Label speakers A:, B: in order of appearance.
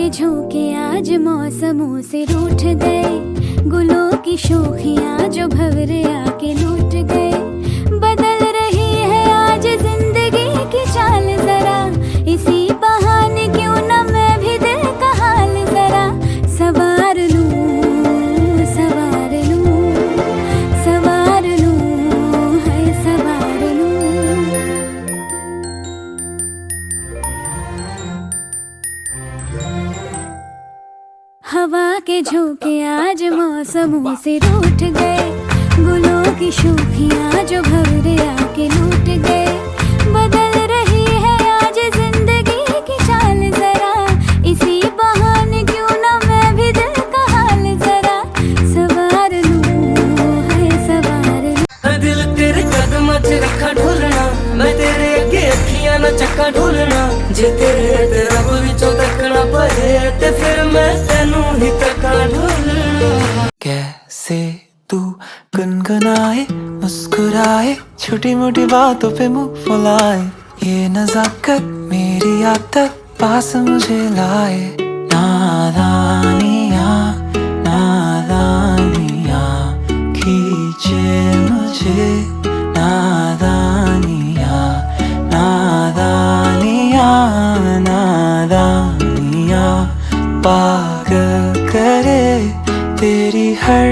A: के झोंके आज मौसमों से रूठ गए, गुलों की शोखियां जो भंवरे आके लूट गए। बदल रही है आज जिंदगी की चाल जरा, इसी बहाने क्यों न मैं भी दिल का हाल जरा सवार लूं, सवार लूं, सवार लूं, है सवार लूं। हवा के झोंके आज मौसमों से रूठ गए, गुलों की शोखियां जो भंवरे आके लूट गए। बदल रही है आज जिंदगी की चाल जरा, इसी बहाने क्यों ना मैं भी दिल का हाल जरा सवार लूं, है सवार लूं।
B: दिल तेरे कदमां च रखा ढोलना, मैं तेरे अगे अखियां ना चक्का ढोलना। जे तेरे ते रब विचों तकना पए ते फिर मैं तेनू ही तक्का ढोलना।
C: कैसे तू गुनगुनाए मुस्कुराए, छोटी मोटी बातों पे मुंह फुलाए। ये नजाकत मेरी आदत पास मुझे लाए। नादानियाँ नादानियाँ खींचे मुझे, नादानियाँ नादानियाँ नादानियाँ पागल करे तेरी हर